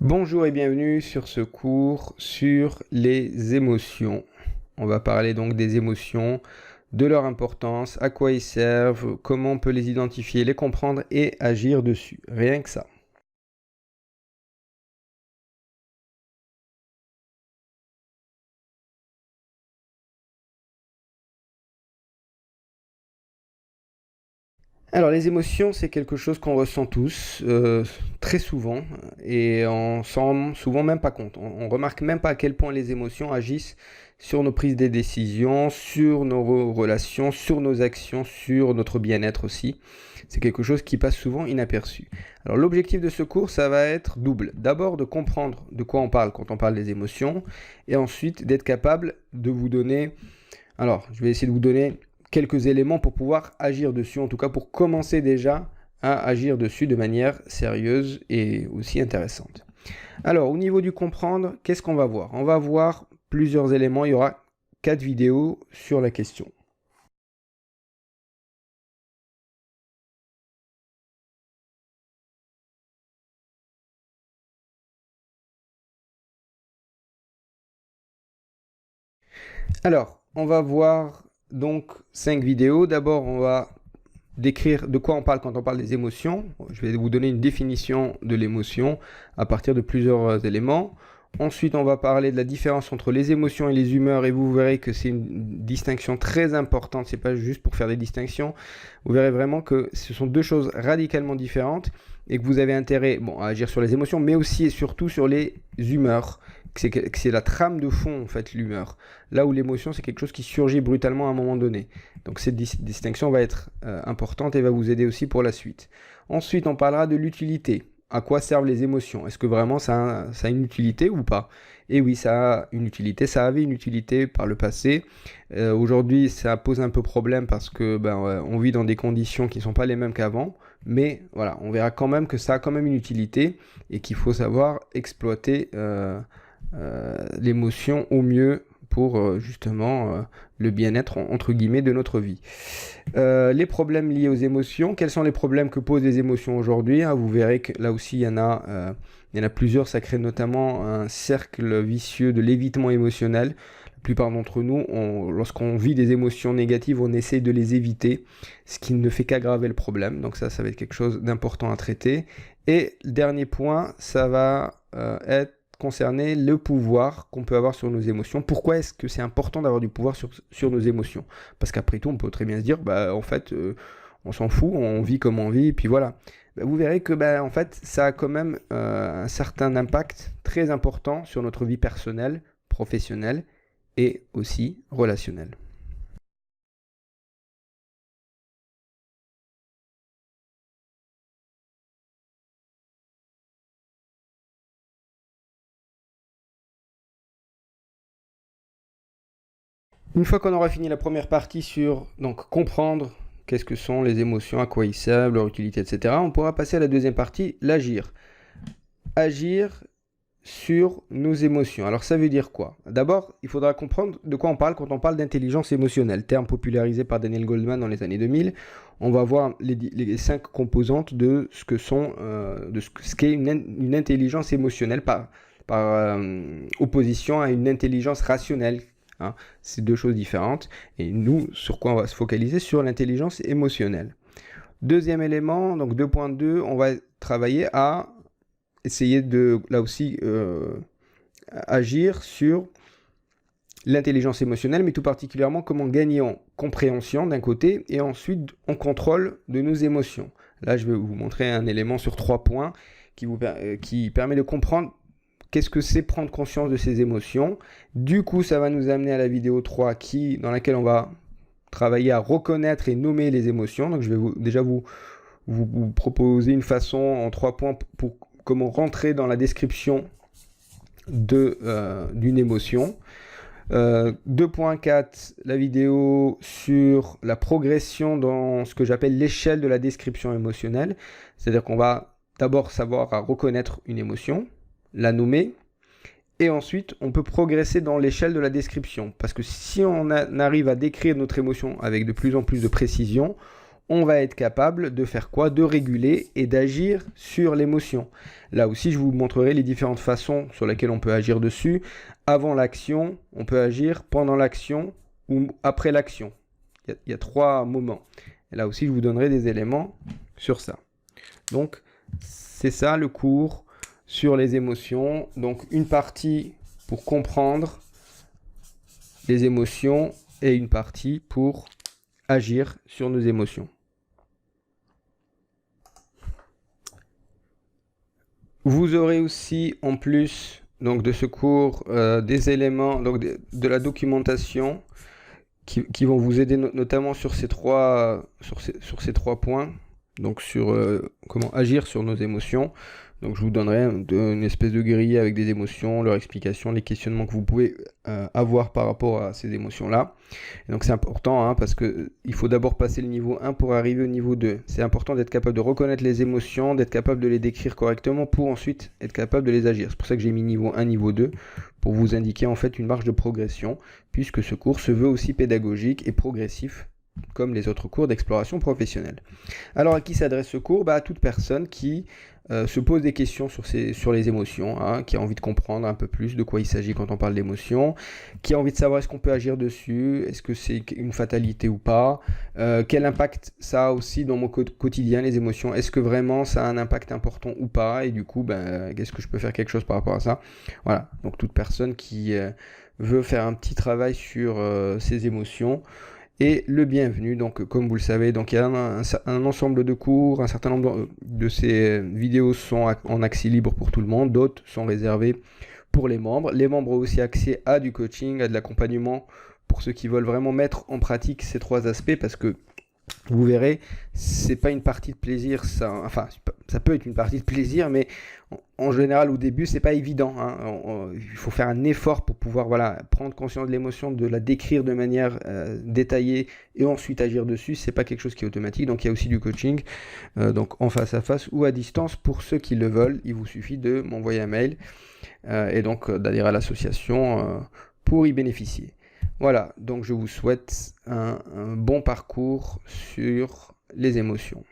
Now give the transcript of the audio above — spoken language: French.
Bonjour et bienvenue sur ce cours sur les émotions. On va parler donc des émotions, de leur importance, à quoi ils servent, comment on peut les identifier, les comprendre et agir dessus. Rien que ça. Alors les émotions, c'est quelque chose qu'on ressent tous, très souvent, et on s'en rend souvent même pas compte. On remarque même pas à quel point les émotions agissent sur nos prises de décisions, sur nos relations, sur nos actions, sur notre bien-être aussi. C'est quelque chose qui passe souvent inaperçu. Alors l'objectif de ce cours, ça va être double. D'abord de comprendre de quoi on parle quand on parle des émotions, et ensuite d'être capable de vous donner... Alors, je vais essayer de vous donner quelques éléments pour pouvoir agir dessus, en tout cas pour commencer déjà à agir dessus de manière sérieuse et aussi intéressante. Alors, au niveau du comprendre, qu'est-ce qu'on va voir? On va voir plusieurs éléments, il y aura 4 vidéos sur la question. Alors, on va voir donc 5 vidéos. D'abord, on va décrire de quoi on parle quand on parle des émotions. Je vais vous donner une définition de l'émotion à partir de plusieurs éléments. Ensuite, on va parler de la différence entre les émotions et les humeurs et vous verrez que c'est une distinction très importante. C'est pas juste pour faire des distinctions. Vous verrez vraiment que ce sont deux choses radicalement différentes et que vous avez intérêt à agir sur les émotions, mais aussi et surtout sur les humeurs. C'est la trame de fond en fait, l'humeur. Là où l'émotion, c'est quelque chose qui surgit brutalement à un moment donné. Donc cette distinction va être importante et va vous aider aussi pour la suite. Ensuite, on parlera de l'utilité. À quoi servent les émotions? Est-ce que vraiment ça a une utilité ou pas? Et oui, ça a une utilité. Ça avait une utilité par le passé. Aujourd'hui, ça pose un peu problème parce que on vit dans des conditions qui ne sont pas les mêmes qu'avant. Mais voilà, on verra quand même que ça a quand même une utilité et qu'il faut savoir exploiter l'émotion au mieux pour justement le bien-être entre guillemets de notre vie. Les problèmes liés aux émotions, quels sont les problèmes que posent les émotions aujourd'hui? Vous verrez que là aussi il y en a plusieurs, ça crée notamment un cercle vicieux de l'évitement émotionnel. La plupart d'entre nous, lorsqu'on vit des émotions négatives, on essaie de les éviter, ce qui ne fait qu'aggraver le problème. Donc ça va être quelque chose d'important à traiter. Et le dernier point, ça va être concerner le pouvoir qu'on peut avoir sur nos émotions. Pourquoi est-ce que c'est important d'avoir du pouvoir sur nos émotions? Parce qu'après tout, on peut très bien se dire, en fait, on s'en fout, on vit comme on vit, et puis voilà. Vous verrez que, en fait, ça a quand même un certain impact très important sur notre vie personnelle, professionnelle et aussi relationnelle. Une fois qu'on aura fini la première partie sur donc comprendre qu'est-ce que sont les émotions, à quoi ils servent, leur utilité, etc., on pourra passer à la deuxième partie, l'agir. Agir sur nos émotions. Alors ça veut dire quoi? D'abord, il faudra comprendre de quoi on parle quand on parle d'intelligence émotionnelle, terme popularisé par Daniel Goleman dans les années 2000. On va voir les 5 composantes de ce que sont, de ce qu'est une intelligence émotionnelle par opposition à une intelligence rationnelle. C'est deux choses différentes. Et nous, sur quoi on va se focaliser? Sur l'intelligence émotionnelle. Deuxième élément, donc 2.2, on va travailler à essayer de, là aussi, agir sur l'intelligence émotionnelle, mais tout particulièrement comment gagner en compréhension d'un côté et ensuite en contrôle de nos émotions. Là, je vais vous montrer un élément sur 3 points qui permet de comprendre qu'est-ce que c'est prendre conscience de ses émotions. Du coup, ça va nous amener à la vidéo 3 dans laquelle on va travailler à reconnaître et nommer les émotions. Donc, je vais déjà vous proposer une façon en 3 points pour comment rentrer dans la description d'une émotion. 2.4, la vidéo sur la progression dans ce que j'appelle l'échelle de la description émotionnelle. C'est-à-dire qu'on va d'abord savoir à reconnaître une émotion, la nommer, et ensuite on peut progresser dans l'échelle de la description. Parce que si on arrive à décrire notre émotion avec de plus en plus de précision, on va être capable de faire quoi? De réguler et d'agir sur l'émotion. Là aussi, je vous montrerai les différentes façons sur lesquelles on peut agir dessus. Avant l'action, on peut agir pendant l'action ou après l'action. Il y a 3 moments. Et là aussi, je vous donnerai des éléments sur ça. Donc, c'est ça le cours sur les émotions. Donc, une partie pour comprendre les émotions et une partie pour agir sur nos émotions. Vous aurez aussi en plus donc, de ce cours des éléments, donc de la documentation qui vont vous aider notamment sur ces trois points, donc sur comment agir sur nos émotions. Donc je vous donnerai une espèce de grille avec des émotions, leur explication, les questionnements que vous pouvez avoir par rapport à ces émotions-là. Donc c'est important hein, parce qu'il faut d'abord passer le niveau 1 pour arriver au niveau 2. C'est important d'être capable de reconnaître les émotions, d'être capable de les décrire correctement pour ensuite être capable de les agir. C'est pour ça que j'ai mis niveau 1, niveau 2, pour vous indiquer en fait une marge de progression, puisque ce cours se veut aussi pédagogique et progressif, comme les autres cours d'exploration professionnelle. Alors à qui s'adresse ce cours? À toute personne qui se pose des questions sur les émotions, hein, qui a envie de comprendre un peu plus de quoi il s'agit quand on parle d'émotions, qui a envie de savoir est-ce qu'on peut agir dessus, est-ce que c'est une fatalité ou pas, quel impact ça a aussi dans mon quotidien les émotions, est-ce que vraiment ça a un impact important ou pas, et du coup qu'est-ce que je peux faire quelque chose par rapport à ça. Voilà, donc toute personne qui veut faire un petit travail sur ses émotions et le bienvenu. Donc comme vous le savez, donc il y a un ensemble de cours, un certain nombre de ces vidéos sont en accès libre pour tout le monde, d'autres sont réservés pour les membres. Les membres ont aussi accès à du coaching, à de l'accompagnement pour ceux qui veulent vraiment mettre en pratique ces 3 aspects, parce que vous verrez, c'est pas une partie de plaisir, ça peut être une partie de plaisir, mais en général au début c'est pas évident. Hein. Il faut faire un effort pour pouvoir prendre conscience de l'émotion, de la décrire de manière détaillée et ensuite agir dessus. C'est pas quelque chose qui est automatique, donc il y a aussi du coaching, donc en face à face ou à distance pour ceux qui le veulent. Il vous suffit de m'envoyer un mail et donc d'adhérer à l'association pour y bénéficier. Voilà, donc je vous souhaite un bon parcours sur les émotions.